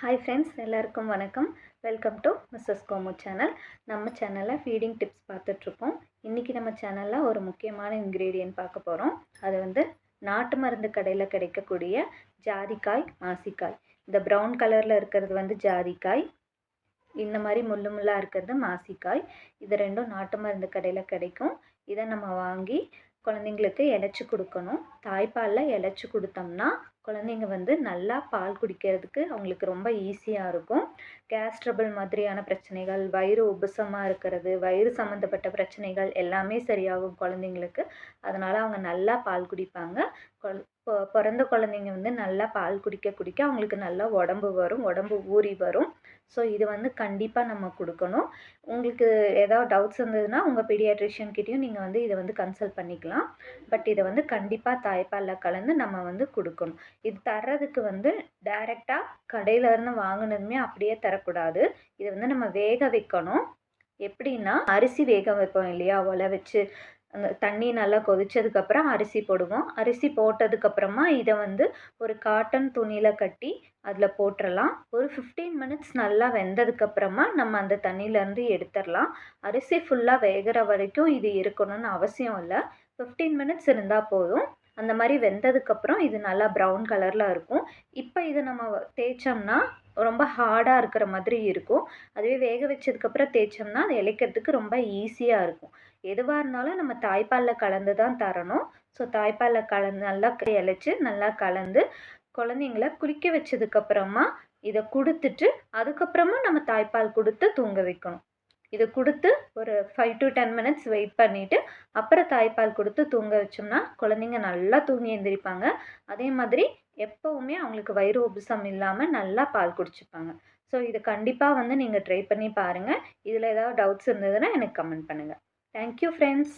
Hi friends, எல்லாருக்கும் வணக்கம். Welcome to Mrs Komu channel. நம்ம சேனலில் ஃபீடிங் டிப்ஸ் பார்த்துட்ருக்கோம். இன்றைக்கி நம்ம சேனலில் ஒரு முக்கியமான இன்க்ரீடியன்ட் பார்க்க போகிறோம். அது வந்து நாட்டு மருந்து கடையில் கிடைக்கக்கூடிய ஜாதிக்காய், மாசிக்காய். இந்த ப்ரௌன் கலரில் இருக்கிறது வந்து ஜாதிக்காய், இந்த மாதிரி முள்ளு முள்ளாக இருக்கிறது மாசிக்காய். இது ரெண்டும் நாட்டு மருந்து கடையில் கிடைக்கும். இதை நம்ம வாங்கி குழந்தைங்களுக்கு இளைச்சி கொடுக்கணும். தாய்ப்பாலில் இளைச்சி கொடுத்தோம்னா குழந்தைங்க வந்து நல்லா பால் குடிக்கிறதுக்கு அவங்களுக்கு ரொம்ப ஈஸியாக இருக்கும். கேஸ் ட்ரபிள் மாதிரியான பிரச்சனைகள், வயிறு உபசமாக இருக்கிறது, வயிறு சம்மந்தப்பட்ட பிரச்சனைகள் எல்லாமே சரியாகும் குழந்தைங்களுக்கு. அதனால் அவங்க நல்லா பால் குடிப்பாங்க. பிறந்த குழந்தைங்க வந்து நல்லா பால் குடிக்க குடிக்க அவங்களுக்கு நல்லா உடம்பு வரும், உடம்பு ஊறி வரும். ஸோ இது வந்து கண்டிப்பாக நம்ம கொடுக்கணும். உங்களுக்கு ஏதாவது டவுட்ஸ் இருந்ததுன்னா உங்கள் பீடியாட்ரிஷியன்கிட்டையும் நீங்கள் வந்து இதை வந்து கன்சல்ட் பண்ணிக்கலாம். பட் இதை வந்து கண்டிப்பாக தாய்ப்பாலில் கலந்து நம்ம வந்து கொடுக்கணும். இது தர்றதுக்கு வந்து டைரெக்டாக கடையிலேருந்து வாங்கினதுமே அப்படியே தரக்கூடாது. இதை வந்து நம்ம வேக வைக்கணும். எப்படின்னா, அரிசி வேக வைப்போம் இல்லையா, ஒலை வச்சு அந்த தண்ணி நல்லா கொதிச்சதுக்கப்புறம் அரிசி போடுவோம். அரிசி போட்டதுக்கப்புறமா இதை வந்து ஒரு காட்டன் துணியில் கட்டி அதில் போட்டுடலாம். ஒரு 15 மினிட்ஸ் நல்லா வெந்ததுக்கப்புறமா நம்ம அந்த தண்ணியிலேருந்து எடுத்துடலாம். அரிசி ஃபுல்லாக வேகிற வரைக்கும் இது இருக்கணும்னு அவசியம் இல்லை. 15 மினிட்ஸ் இருந்தால் போதும். அந்த மாதிரி வெந்ததுக்கப்புறம் இது நல்லா ப்ரௌன் கலரில் இருக்கும். இப்போ இதை நம்ம தேய்ச்சோம்னா ரொம்ப ஹார்டாக இருக்கிற மாதிரி இருக்கும். அதுவே வேக வச்சதுக்கப்புறம் தேய்ச்சோம்னா அது இளைக்கிறதுக்கு ரொம்ப ஈஸியாக இருக்கும். எதுவாக இருந்தாலும் நம்ம தாய்ப்பாலில் கலந்து தான் தரணும். ஸோ தாய்ப்பாலில் கலந்து நல்லா இளைச்சி நல்லா கலந்து குழந்தைங்கள குளிக்க வச்சதுக்கப்புறமா இதை கொடுத்துட்டு அதுக்கப்புறமா நம்ம தாய்ப்பால் கொடுத்து தூங்க வைக்கணும். இதை கொடுத்து ஒரு 5 to 10 மினிட்ஸ் வெயிட் பண்ணிவிட்டு அப்புறம் தாய்ப்பால் கொடுத்து தூங்க வச்சோம்னா குழந்தைங்க நல்லா தூங்கி எழுந்திரிப்பாங்க. அதே மாதிரி எப்போவுமே அவங்களுக்கு வயிறு உபசம் இல்லாமல் நல்லா பால் குடிச்சுப்பாங்க. ஸோ இதை கண்டிப்பாக வந்து நீங்கள் ட்ரை பண்ணி பாருங்கள். இதில் ஏதாவது டவுட்ஸ் இருந்ததுன்னா எனக்கு கமெண்ட் பண்ணுங்கள். Thank you friends.